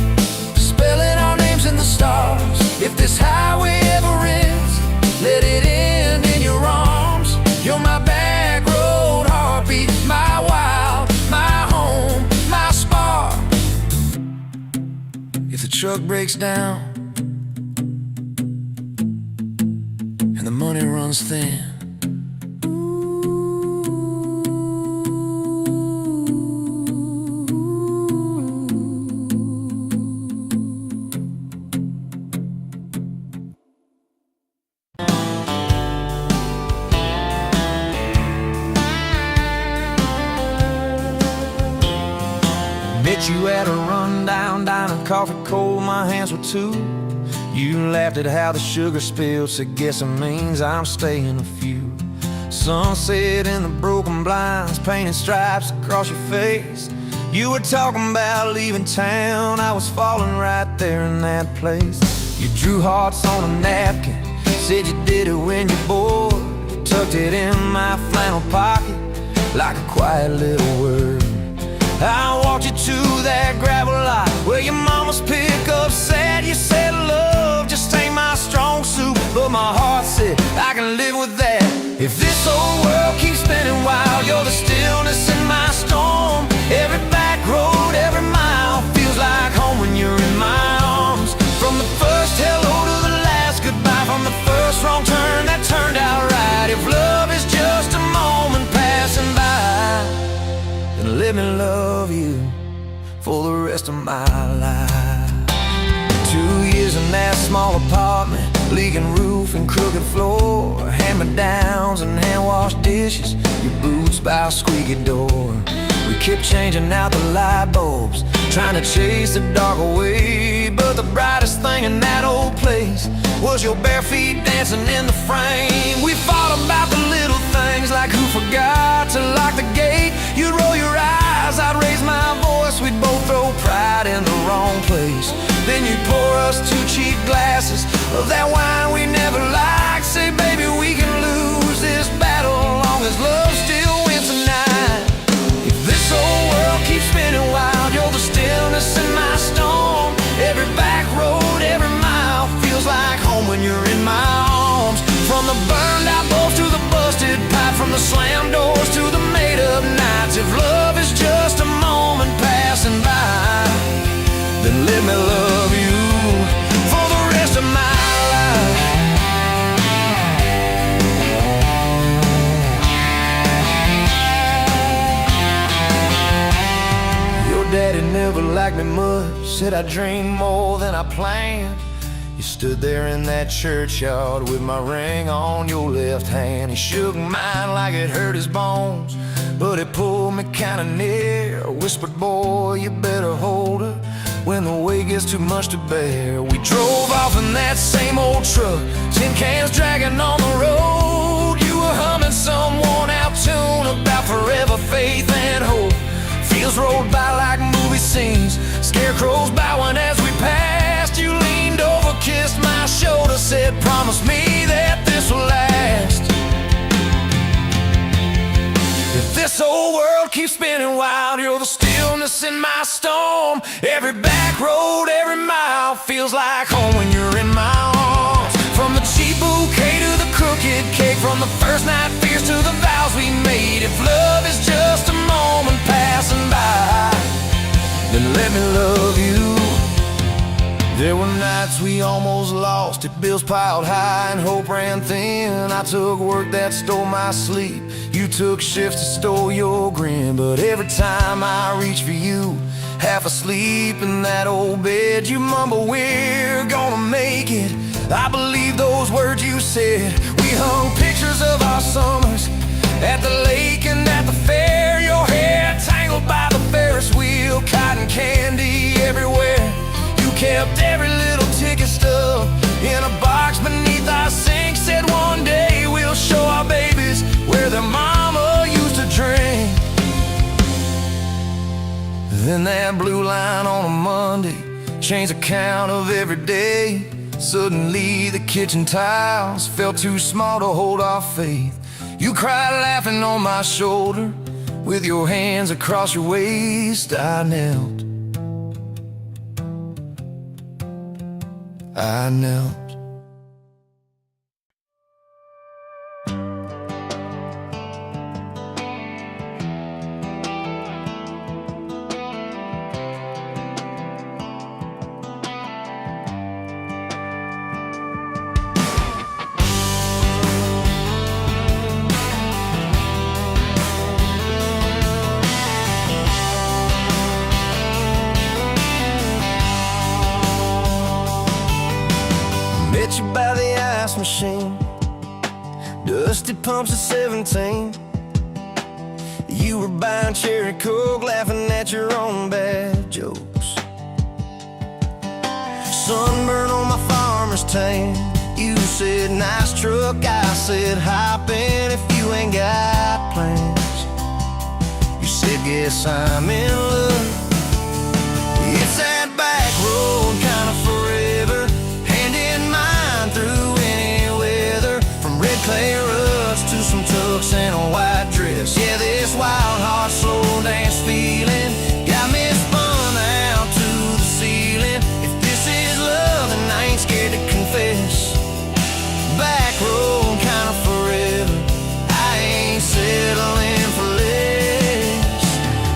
spelling our names in the stars. If this highway ever ends, let it end in your arms. You're my back road heartbeat, my wild, my home, my spark. If the truck breaks down and the money runs thin, met you at a rundown diner, coffee cold, my hands were too. You laughed at how the sugar spilled, so guess it means I'm staying a few. Sunset in the broken blinds, painted stripes across your face. You were talking about leaving town, I was falling right there in that place. You drew hearts on a napkin, said you did it when you're bored. Tucked it in my flannel pocket like a quiet little word. I walked you to that gravel lot where your mama's pickup sat. You said love just ain't my strong suit, but my heart said I can live with that. If this old world keeps spinning wild, you're the stillness in my storm. Every back road, every mile feels like home when you're in my arms. From the first hello to the last goodbye, from the first wrong turn that turned out right. If love is just a moment passing by, then let me love you for the rest of my life. 2 years in that small apartment, leaking roof and crooked floor, hand-me-downs and hand-washed dishes, your boots by a squeaky door. We kept changing out the light bulbs, trying to chase the dark away, but the brightest thing in that old place was your bare feet dancing in the frame. We fought about the little things, like who forgot to lock the gate. You'd roll your eyes, I'd raise my voice, we'd both throw pride in the wrong place. Then you'd pour us 2 cheap glasses of that wine we never liked. Say, baby, we can lose this battle long as love still wins tonight. If this old world keeps spinning wild, you're the stillness in my storm. Every back road, every mile feels like home when you're in my arms. From the burned out bulbs to the busted pipe, from the slammed doors to the made up nights. If love is just a moment passing by, then let me love you for the rest of my life. Your daddy never liked me much, said I dreamed more than I planned. You stood there in that churchyard with my ring on your left hand. He shook mine like it hurt his bones, but it pulled me kinda near. Whispered, boy, you better hold her when the weight gets too much to bear. We drove off in that same old truck, tin cans dragging on the road. You were humming some worn out tune about forever faith and hope. Fields rolled by like movie scenes, scarecrows bowing as we passed. You leaned over, kissed my shoulder, said, promise me that this will last. If this old world keeps spinning wild, you're the stillness in my storm. Every back road, every mile feels like home when you're in my arms. From the cheap bouquet to the crooked cake, from the first night fears to the vows we made. If love is just a moment passing by, then let me love you. There were nights we almost lost it, bills piled high and hope ran thin. I took work that stole my sleep, you took shifts that stole your grin. But every time I reach for you, half asleep in that old bed, you mumble, we're gonna make it. I believe those words you said. We We hung pictures of our summers at the lake and at the fair. Your hair tangled by the Ferris wheel, cotton candy everywhere. You kept every little ticket stub in a box beneath our sink. Said one day we'll show our babies where their mama used to drink. Then that blue line on a Monday changed the count of every day. Suddenly the kitchen tiles felt too small to hold our faith. You cried laughing on my shoulder with your hands across your waist. I knelt. Met you by the ice machine, dusty pumps at 17. You were buying cherry coke, laughing at your own bad jokes. Sunburn on my farmer's tan. You said nice truck, I said hop in if you ain't got plans. You said guess I'm in love. It's that back road kind of forever, hand in mine through any weather. From red clay ruts to some tux and a white dress. Yeah, this wild heart slow dance feeling got me spun out to the ceiling. If this is love, then I ain't scared to confess. Back road kind of forever, I ain't settling for less.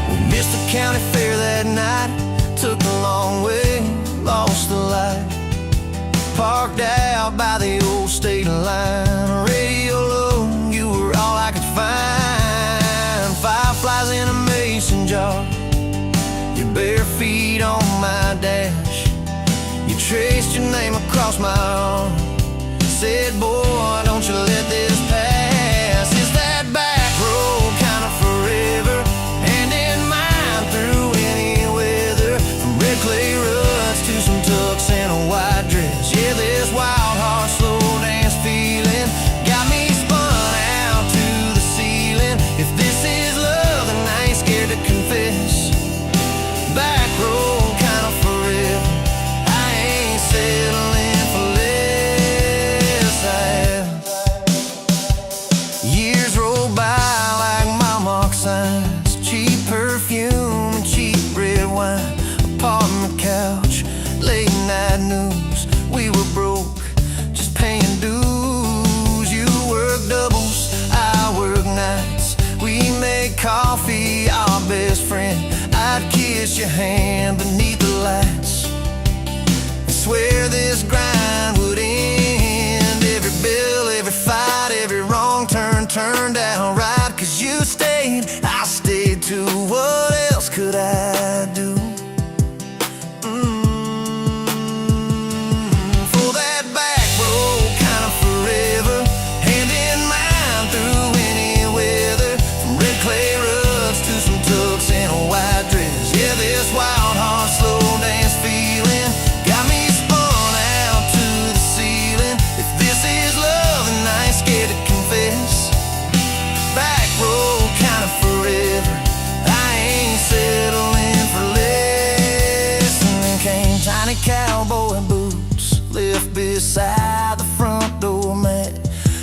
We missed the county fair that night, took the long way, lost the light. Parked out by the old state line, radio low, you were all I could find. Fireflies in a mason jar, your bare feet on my dash. You traced your name across my arm, said, boy, don't you let this pass. It's that back road kind of forever, hand in mine through any weather. From red clay ruts to some tux and a white dress. Yeah, this wild heart slow dance feeling got me spun out to the ceiling. If this is love, then I ain't scared to confess. Back road kind of forever, I ain't settling for less. Years roll by like mile mark signs, cheap perfume and cheap red wine, apartment couch, late night news. We were broke, just paying dues. You work doubles, I work nights. We made coffee, our best friend. I'd kiss your hand beneath the lights, swear this grind would end. Every bill, every fight, every wrong turn turned out right. Cause you stayed, I stayed too. What else could I do? For that back road kind of forever, hand in mine through any weather. From red clay ruts to some tux and a white dress. Yeah, this wild heart slow dance feeling got me spun out to the ceiling. If this is love, then I ain't scared to confess. Back road kind of forever, I ain't settling for less. And then came tiny cowboy boots, left beside the front door mat,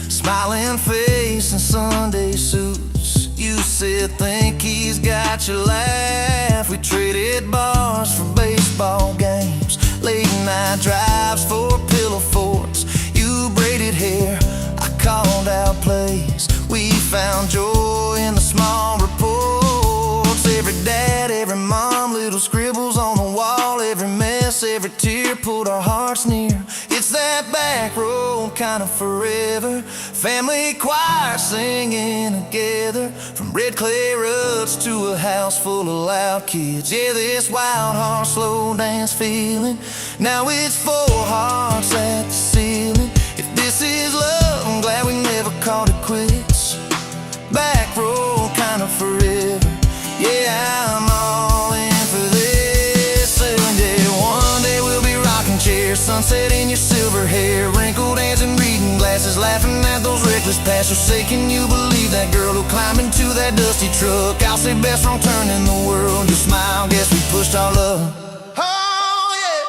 smiling face and Sunday suits. You said think he's got your laugh. We traded bars for baseball games, late night drives for pillow forts. You braided hair, I called out plays. We found joy in the small reports. Every dad, every mom, little scribbles on the wall. Every mess, every tear pulled our hearts near. It's that back road kind of forever, family choir singing together. From red clay ruts to a house full of loud kids. Yeah, this wild heart slow dance feeling, now it's four hearts at the ceiling. If this is love, I'm glad we called it quits. Back row kind of forever. Yeah, I'm all in for this. And yeah, one day we'll be rocking chairs, sunset in your silver hair, wrinkled hands and reading glasses, laughing at those reckless past. So say, can you believe that girl who climbed into that dusty truck? I'll say best wrong turn in the world. You smile, guess we pushed our luck. Oh yeah,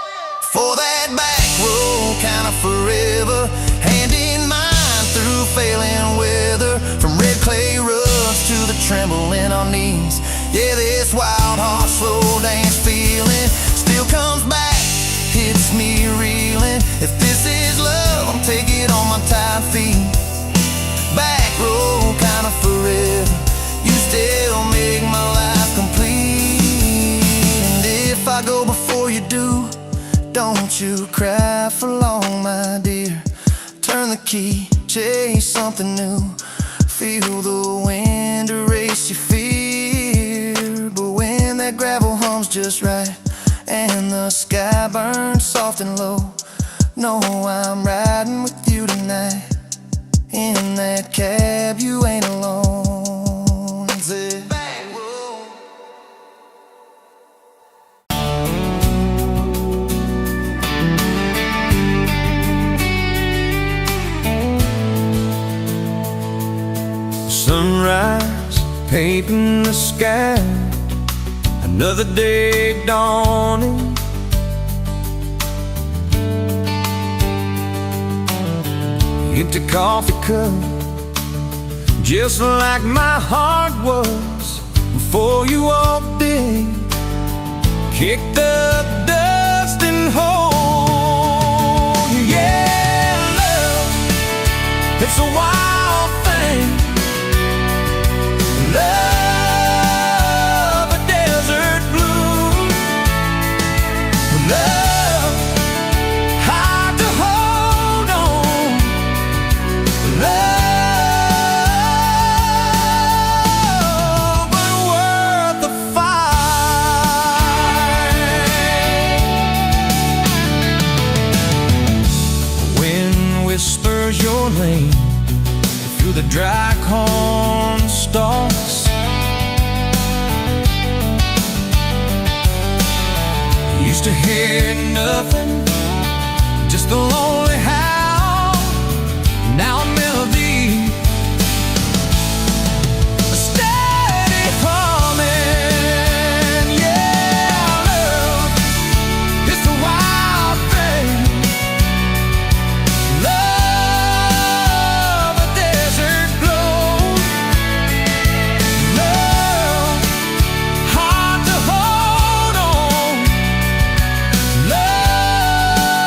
for that back row kind of forever, hand in mine through failing weather, from red clay ruts to the tremble in our knees. Yeah, this wild heart slow dance feeling still comes back, hits me reeling. If this is love, I'll take it on my tired feet. Back row kind of forever, you still make my life complete. And if I go before you do, don't you cry for long, my dear. Turn the key, chase something new, feel the wind erase your fear. But when that gravel hums just right and the sky burns soft and low, know I'm riding with you tonight. In that cab, you ain't alone. Say, back row. Sunrise, painting the sky, another day dawning. Empty coffee cup, just like my heart was before you walked in. Kick the dust and hold you. Yeah, love, it's a wild thing. Love, a desert blue. Love, hard to hold on. Love, but worth the fight. Wind whispers your name through the dry corn stalks. Used to hear nothing, just the lonely howl. Now a melody, a steady humming. Yeah, love, it's the wild thing. Love, a desert glow. Love, hard to hold on. Love,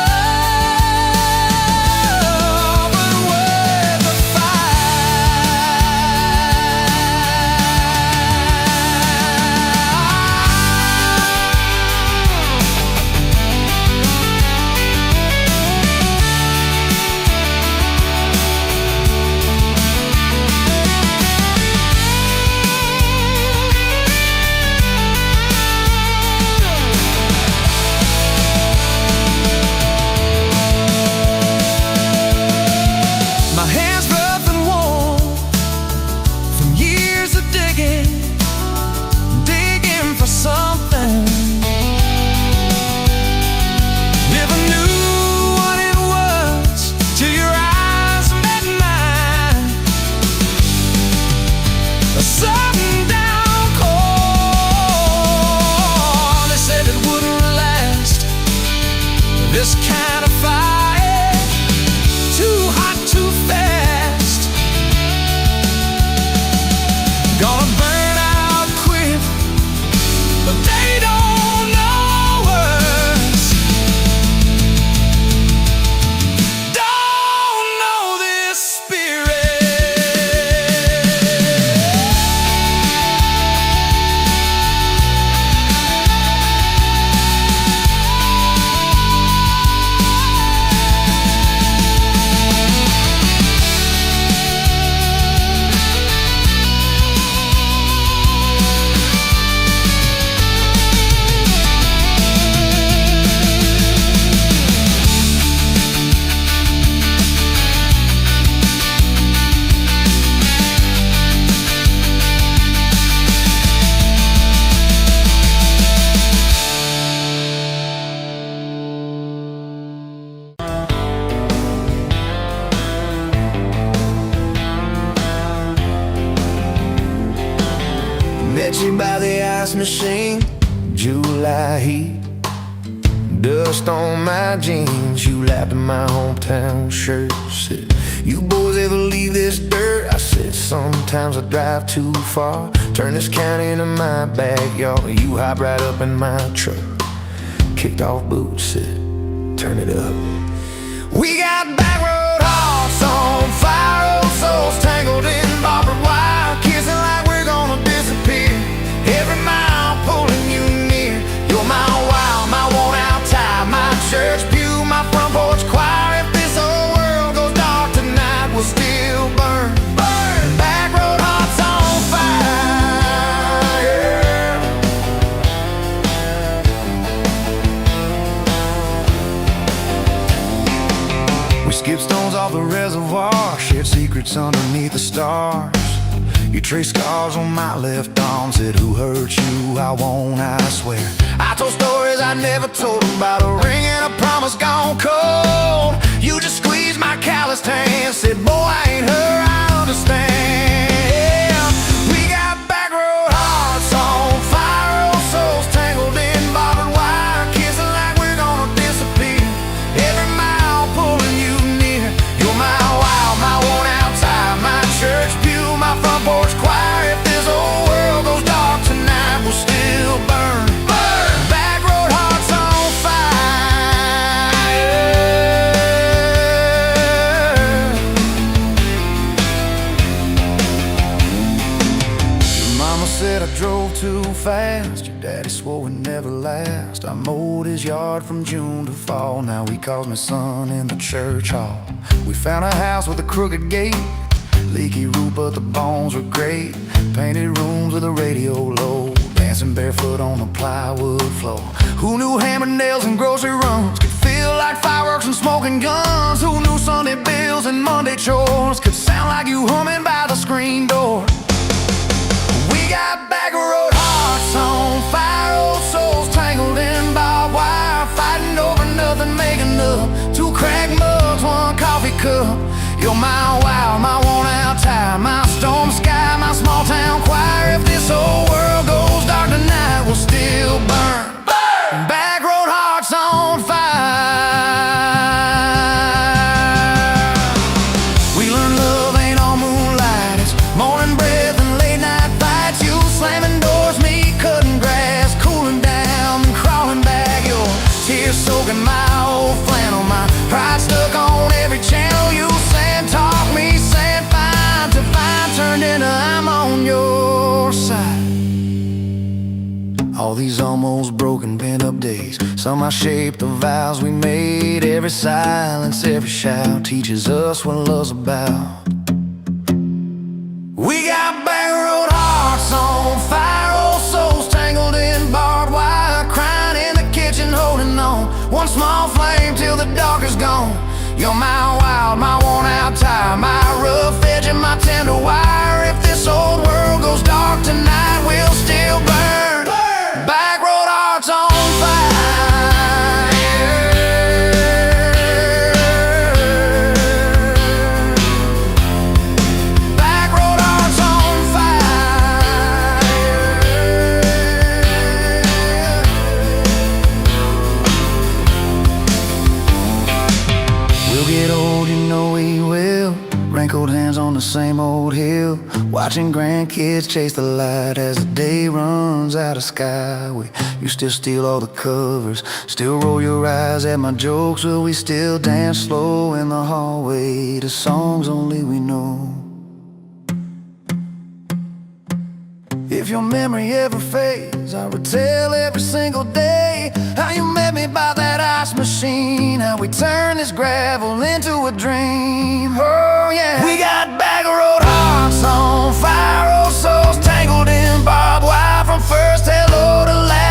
by the ice machine. July heat, dust on my jeans. You lapped in my hometown shirt. Said, you boys ever leave this dirt? I said, sometimes I drive too far. Turn this county into my backyard. You hop right up in my truck. Kicked off boots, said, turn it up. We got back road hearts on fire, old souls tangled in barbed wire, kissing like we're gonna disappear. Every mile pulling you near. You're my wild, my worn out tie, my church pew, my front porch choir. If this whole world goes dark tonight, we'll still burn. Burn. Back road hearts on fire. We skipped stones off the reservoir, shared secrets underneath the stars. You traced scars on my left arm, said, who hurt you? I won't, I swear. I told stories I never told about a ring and a promise gone cold. You just squeezed my calloused hand, said, boy, I ain't her, I understand. We got back road hearts on fire, old souls tangled in barbed wire, kissing like we're gonna disappear. Every mile pulling you near. You're my wild, my worn out tie, my church pew, my front porch choir. If this whole world goes dark tonight, we'll still burn. Burn. Back road hearts on fire. Your mama said I drove too fast. Your daddy swore we'd never last. I mowed his yard from June to fall. Now he calls me son in the church hall. We found a house with a crooked gate, leaky roof, but the bones were great. Painted rooms with a radio low, dancing barefoot on the plywood floor. Who knew hammer nails and grocery runs could feel like fireworks and smoking guns? Who knew Sunday bills and Monday chores could sound like you humming by the screen door? We got back road hearts on fire, old souls tangled in barbed wire, fighting over nothing, making up two cracked mugs, one coffee cup. You're my wild, my worn out tie, my storm sky, my small town choir. If this whole world goes dark tonight, we'll still burn. Burn. Back road hearts on fire. We learned love ain't all moonlight, it's morning breath and late night fights. You slamming doors, me cutting grass, cooling down and crawling back. Your tears soaking my old flannel, my pride stuck on every channel. You talk me, saying fine to fine, turned into I'm on your side. All these almost broken pent-up days, somehow shaped the vows we made. Every silence, every shout teaches us what love's about. We got back road hearts on fire, old souls tangled in barbed wire, crying in the kitchen, holding on one small flame till the dark is gone. You're my wild, my worn out tie, my rough edge and my tender wire. If this old world goes dark tonight, we'll still burn. Burn. Back road hearts on fire. Back road hearts on fire. We'll get old, you know we will. Wrinkled hands on the same old hill, watching grandkids chase the light as the day runs out of sky. You still steal all the covers, still roll your eyes at my jokes. Will we still dance slow in the hallway to songs only we know? If your memory ever fades, I retell every single day how you met me by that ice machine, how we turned this gravel into a dream. Oh yeah. We got back road hearts on fire, old souls tangled in barbed wire, from first hello to last.